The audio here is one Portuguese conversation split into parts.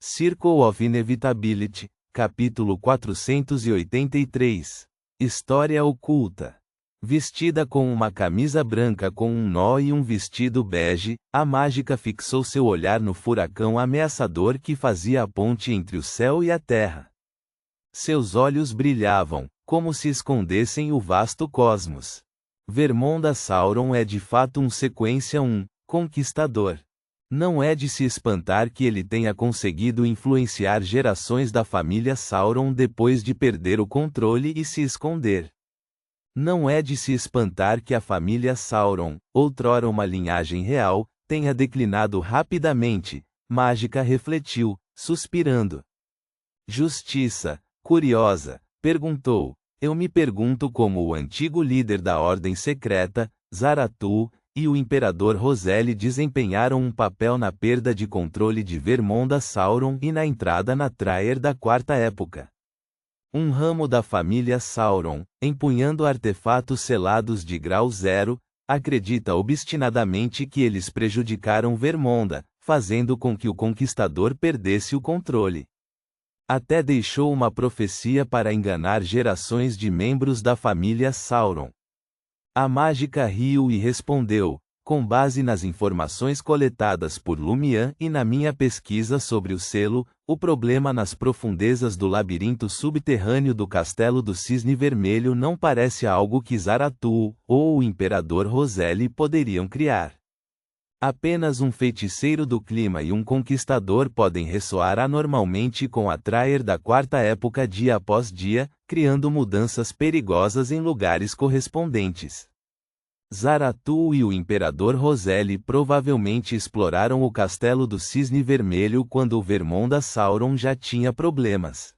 Circle of Inevitability, capítulo 483. História oculta. Vestida com uma camisa branca com um nó e um vestido bege, a mágica fixou seu olhar no furacão ameaçador que fazia a ponte entre o céu e a terra. Seus olhos brilhavam, como se escondessem o vasto cosmos. Vermonda Sauron é de fato um sequência, um conquistador. Não é de se espantar que ele tenha conseguido influenciar gerações da família Sauron depois de perder o controle e se esconder. Não é de se espantar que a família Sauron, outrora uma linhagem real, tenha declinado rapidamente. Mágica refletiu, suspirando. Justiça, curiosa, perguntou. Eu me pergunto como o antigo líder da Ordem Secreta, Zaratul, e o Imperador Roselle desempenharam um papel na perda de controle de Vermonda Sauron e na entrada na Traer da Quarta Época. Um ramo da família Sauron, empunhando artefatos selados de grau 0, acredita obstinadamente que eles prejudicaram Vermonda, fazendo com que o Conquistador perdesse o controle. Até deixou uma profecia para enganar gerações de membros da família Sauron. A mágica riu e respondeu, com base nas informações coletadas por Lumian e na minha pesquisa sobre o selo, o problema nas profundezas do labirinto subterrâneo do Castelo do Cisne Vermelho não parece algo que Zaratul ou o Imperador Roselle poderiam criar. Apenas um feiticeiro do clima e um conquistador podem ressoar anormalmente com a Traer da Quarta Época dia após dia, criando mudanças perigosas em lugares correspondentes. Zaratul e o Imperador Roselle provavelmente exploraram o Castelo do Cisne Vermelho quando o Vermonda Sauron já tinha problemas.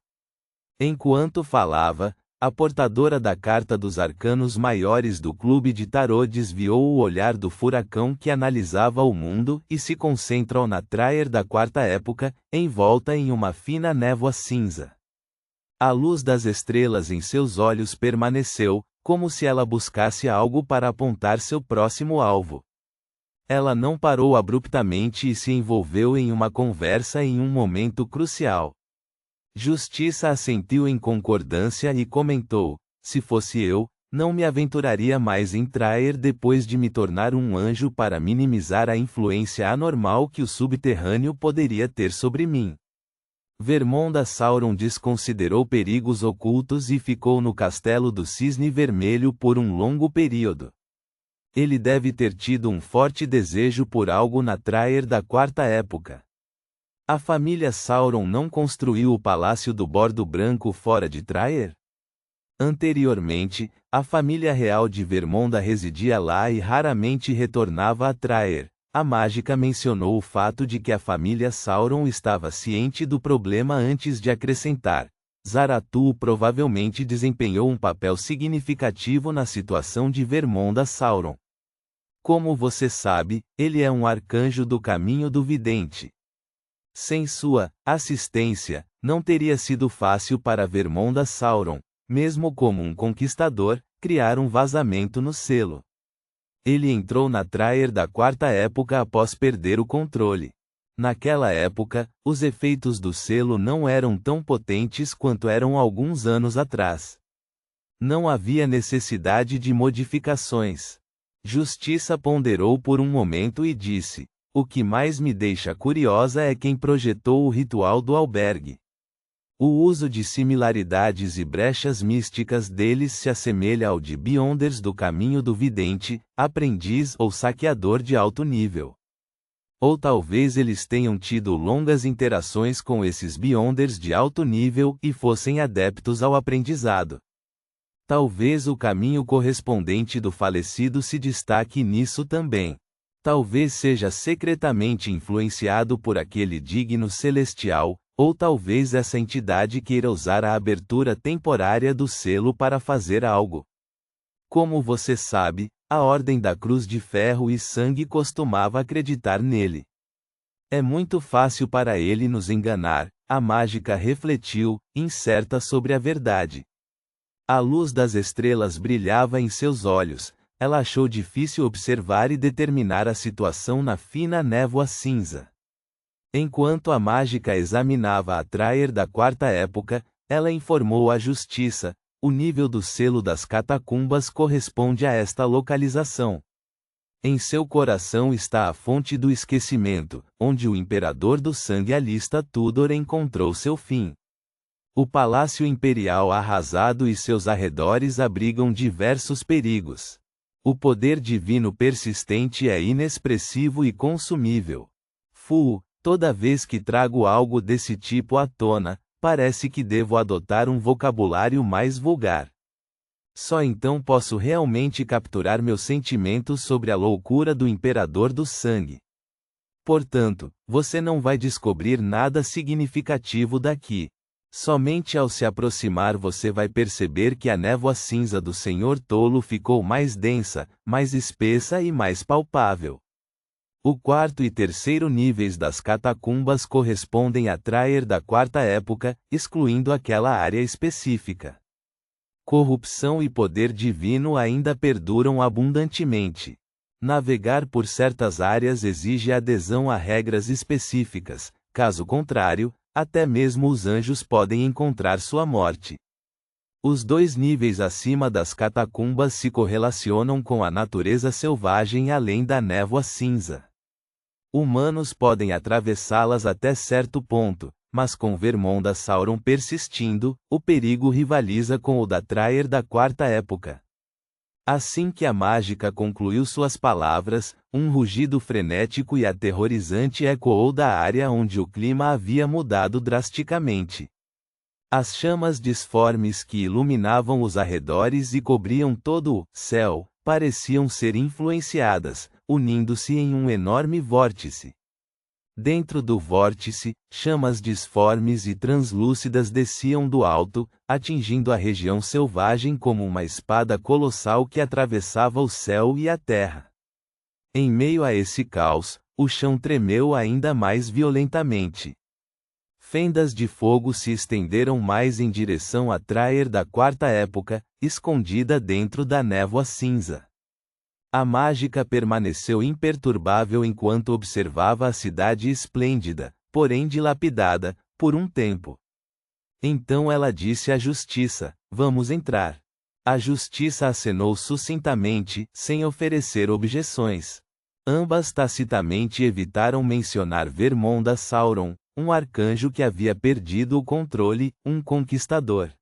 Enquanto falava, a portadora da Carta dos Arcanos Maiores do Clube de Tarot desviou o olhar do furacão que analisava o mundo e se concentrou na Traer da Quarta Época, envolta em uma fina névoa cinza. A luz das estrelas em seus olhos permaneceu, como se ela buscasse algo para apontar seu próximo alvo. Ela não parou abruptamente e se envolveu em uma conversa em um momento crucial. Justiça assentiu em concordância e comentou: se fosse eu, não me aventuraria mais em Traer depois de me tornar um anjo para minimizar a influência anormal que o subterrâneo poderia ter sobre mim. Vermonda Sauron desconsiderou perigos ocultos e ficou no Castelo do Cisne Vermelho por um longo período. Ele deve ter tido um forte desejo por algo na Traer da Quarta Época. A família Sauron não construiu o Palácio do Bordo Branco fora de Traer? Anteriormente, a família real de Vermonda residia lá e raramente retornava a Traer. A mágica mencionou o fato de que a família Sauron estava ciente do problema antes de acrescentar. Zaratul provavelmente desempenhou um papel significativo na situação de Vermonda Sauron. Como você sabe, ele é um arcanjo do caminho do vidente. Sem sua assistência, não teria sido fácil para Vermonda Sauron, mesmo como um conquistador, criar um vazamento no selo. Ele entrou na Traer da Quarta Época após perder o controle. Naquela época, os efeitos do selo não eram tão potentes quanto eram alguns anos atrás. Não havia necessidade de modificações. Justiça ponderou por um momento e disse: o que mais me deixa curiosa é quem projetou o ritual do albergue. O uso de similaridades e brechas místicas deles se assemelha ao de Beyonders do caminho do vidente, aprendiz ou saqueador de alto nível. Ou talvez eles tenham tido longas interações com esses Beyonders de alto nível e fossem adeptos ao aprendizado. Talvez o caminho correspondente do falecido se destaque nisso também. Talvez seja secretamente influenciado por aquele digno celestial, ou talvez essa entidade queira usar a abertura temporária do selo para fazer algo. Como você sabe, a Ordem da Cruz de Ferro e Sangue costumava acreditar nele. É muito fácil para ele nos enganar, a mágica refletiu, incerta sobre a verdade. A luz das estrelas brilhava em seus olhos. Ela achou difícil observar e determinar a situação na fina névoa cinza. Enquanto a mágica examinava a Traer da quarta época, ela informou a justiça: o nível do selo das catacumbas corresponde a esta localização. Em seu coração está a fonte do esquecimento, onde o imperador do sangue alista Tudor encontrou seu fim. O palácio imperial arrasado e seus arredores abrigam diversos perigos. O poder divino persistente é inexpressivo e consumível. Toda vez que trago algo desse tipo à tona, parece que devo adotar um vocabulário mais vulgar. Só então posso realmente capturar meus sentimentos sobre a loucura do imperador do sangue. Portanto, você não vai descobrir nada significativo daqui. Somente ao se aproximar você vai perceber que a névoa cinza do Senhor Tolo ficou mais densa, mais espessa e mais palpável. O quarto e terceiro níveis das catacumbas correspondem a Traer da quarta época, excluindo aquela área específica. Corrupção e poder divino ainda perduram abundantemente. Navegar por certas áreas exige adesão a regras específicas, caso contrário, até mesmo os anjos podem encontrar sua morte. Os dois níveis acima das catacumbas se correlacionam com a natureza selvagem além da névoa cinza. Humanos podem atravessá-las até certo ponto, mas com Vermonda Sauron persistindo, o perigo rivaliza com o da Traer da quarta época. Assim que a mágica concluiu suas palavras, um rugido frenético e aterrorizante ecoou da área onde o clima havia mudado drasticamente. As chamas disformes que iluminavam os arredores e cobriam todo o céu, pareciam ser influenciadas, unindo-se em um enorme vórtice. Dentro do vórtice, chamas disformes e translúcidas desciam do alto, atingindo a região selvagem como uma espada colossal que atravessava o céu e a terra. Em meio a esse caos, o chão tremeu ainda mais violentamente. Fendas de fogo se estenderam mais em direção a Traer da quarta época, escondida dentro da névoa cinza. A mágica permaneceu imperturbável enquanto observava a cidade esplêndida, porém dilapidada, por um tempo. Então ela disse à justiça: vamos entrar. A justiça acenou sucintamente, sem oferecer objeções. Ambas tacitamente evitaram mencionar Vermonda Sauron, um arcanjo que havia perdido o controle, um conquistador.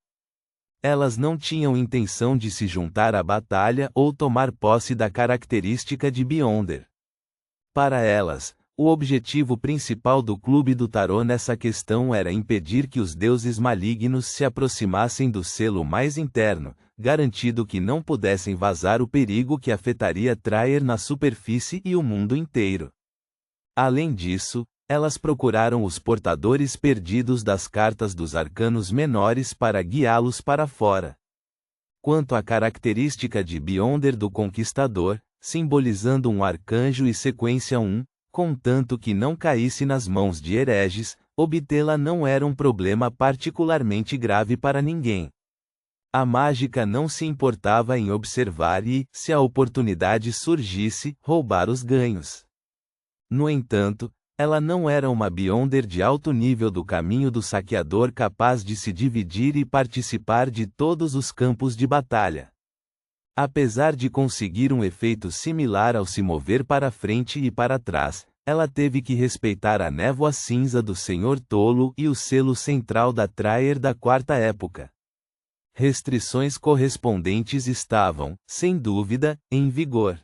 Elas não tinham intenção de se juntar à batalha ou tomar posse da característica de Beyonder. Para elas, o objetivo principal do Clube do Tarô nessa questão era impedir que os deuses malignos se aproximassem do selo mais interno, garantindo que não pudessem vazar o perigo que afetaria Traer na superfície e o mundo inteiro. Além disso, elas procuraram os portadores perdidos das cartas dos arcanos menores para guiá-los para fora. Quanto à característica de Beyonder do Conquistador, simbolizando um arcanjo e sequência 1, contanto que não caísse nas mãos de hereges, obtê-la não era um problema particularmente grave para ninguém. A mágica não se importava em observar e, se a oportunidade surgisse, roubar os ganhos. No entanto, ela não era uma Beyonder de alto nível do caminho do saqueador capaz de se dividir e participar de todos os campos de batalha. Apesar de conseguir um efeito similar ao se mover para frente e para trás, ela teve que respeitar a névoa cinza do Senhor Tolo e o selo central da Traer da quarta época. Restrições correspondentes estavam, sem dúvida, em vigor.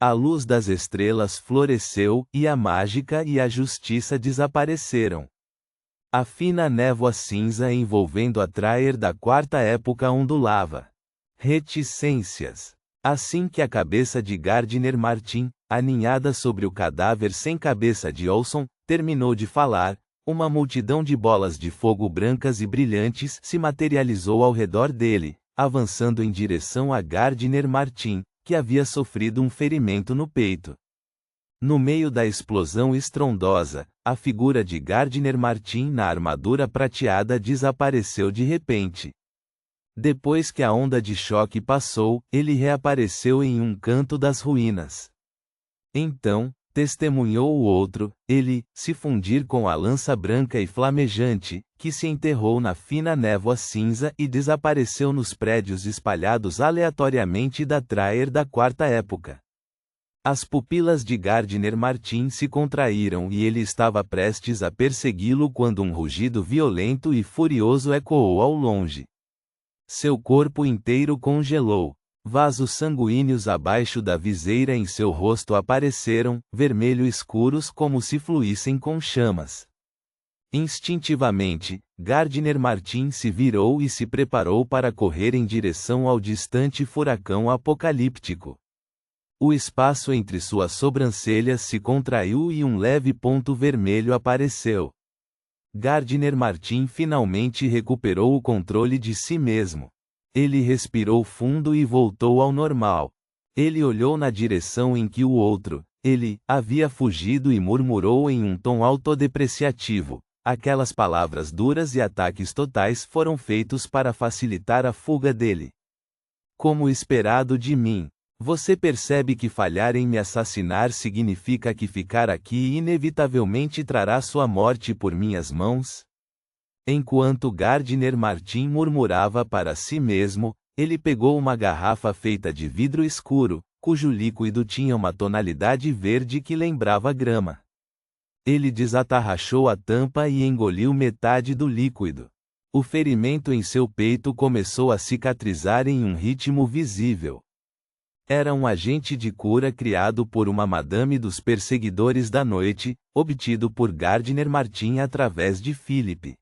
A luz das estrelas floresceu, e a mágica e a justiça desapareceram. A fina névoa cinza envolvendo a Traer da quarta época ondulava. Reticências. Assim que a cabeça de Gardner Martin, aninhada sobre o cadáver sem cabeça de Olson, terminou de falar, uma multidão de bolas de fogo brancas e brilhantes se materializou ao redor dele, avançando em direção a Gardner Martin, que havia sofrido um ferimento no peito. No meio da explosão estrondosa, a figura de Gardner Martin na armadura prateada desapareceu de repente. Depois que a onda de choque passou, ele reapareceu em um canto das ruínas. Então, Testemunhou o outro, ele, se fundir com a lança branca e flamejante, que se enterrou na fina névoa cinza e desapareceu nos prédios espalhados aleatoriamente da Traer da quarta época. As pupilas de Gardner Martin se contraíram e ele estava prestes a persegui-lo quando um rugido violento e furioso ecoou ao longe. Seu corpo inteiro congelou. Vasos sanguíneos abaixo da viseira em seu rosto apareceram, vermelho escuros como se fluíssem com chamas. Instintivamente, Gardner Martin se virou e se preparou para correr em direção ao distante furacão apocalíptico. O espaço entre suas sobrancelhas se contraiu e um leve ponto vermelho apareceu. Gardner Martin finalmente recuperou o controle de si mesmo. Ele respirou fundo e voltou ao normal. Ele olhou na direção em que o outro, ele, havia fugido e murmurou em um tom autodepreciativo. Aquelas palavras duras e ataques totais foram feitos para facilitar a fuga dele. Como esperado de mim. Você percebe que falhar em me assassinar significa que ficar aqui inevitavelmente trará sua morte por minhas mãos? Enquanto Gardner Martin murmurava para si mesmo, ele pegou uma garrafa feita de vidro escuro, cujo líquido tinha uma tonalidade verde que lembrava grama. Ele desatarrachou a tampa e engoliu metade do líquido. O ferimento em seu peito começou a cicatrizar em um ritmo visível. Era um agente de cura criado por uma madame dos perseguidores da noite, obtido por Gardner Martin através de Philip.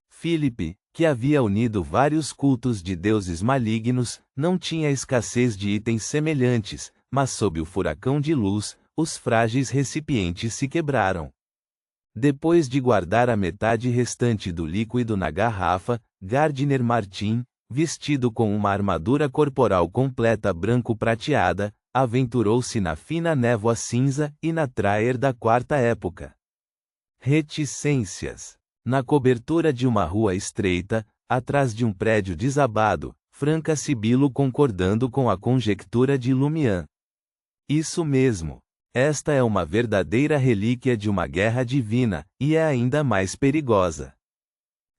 Philip, que havia unido vários cultos de deuses malignos, não tinha escassez de itens semelhantes, mas sob o furacão de luz, os frágeis recipientes se quebraram. Depois de guardar a metade restante do líquido na garrafa, Gardner Martin, vestido com uma armadura corporal completa branco-prateada, aventurou-se na fina névoa cinza e na Traer da quarta época. Reticências. Na cobertura de uma rua estreita, atrás de um prédio desabado, Franca sibilo concordando com a conjectura de Lumian. Isso mesmo. Esta é uma verdadeira relíquia de uma guerra divina, e é ainda mais perigosa.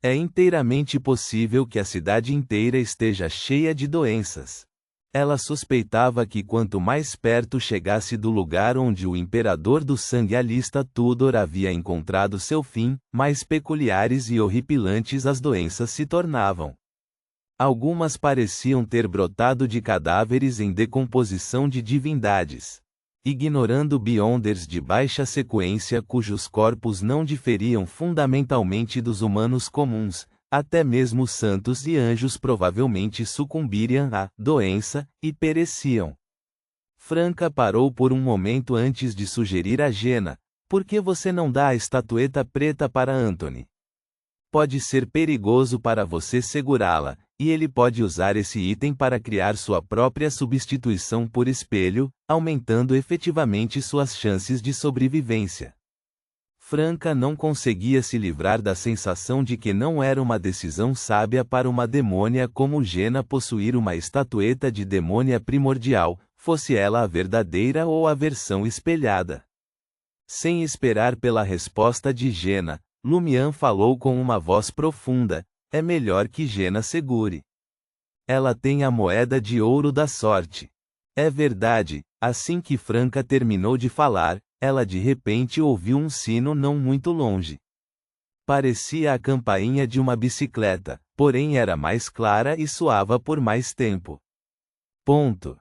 É inteiramente possível que a cidade inteira esteja cheia de doenças. Ela suspeitava que quanto mais perto chegasse do lugar onde o imperador do sangue alista Tudor havia encontrado seu fim, mais peculiares e horripilantes as doenças se tornavam. Algumas pareciam ter brotado de cadáveres em decomposição de divindades. Ignorando Beyonders de baixa sequência cujos corpos não diferiam fundamentalmente dos humanos comuns, até mesmo santos e anjos provavelmente sucumbiriam à doença e pereciam. Franca parou por um momento antes de sugerir a Jenna: por que você não dá a estatueta preta para Anthony? Pode ser perigoso para você segurá-la, e ele pode usar esse item para criar sua própria substituição por espelho, aumentando efetivamente suas chances de sobrevivência. Franca não conseguia se livrar da sensação de que não era uma decisão sábia para uma demônia como Jenna possuir uma estatueta de demônia primordial, fosse ela a verdadeira ou a versão espelhada. Sem esperar pela resposta de Jenna, Lumian falou com uma voz profunda: é melhor que Jenna segure. Ela tem a moeda de ouro da sorte. É verdade. Assim que Franca terminou de falar, ela de repente ouviu um sino não muito longe. Parecia a campainha de uma bicicleta, porém era mais clara e soava por mais tempo. Ponto.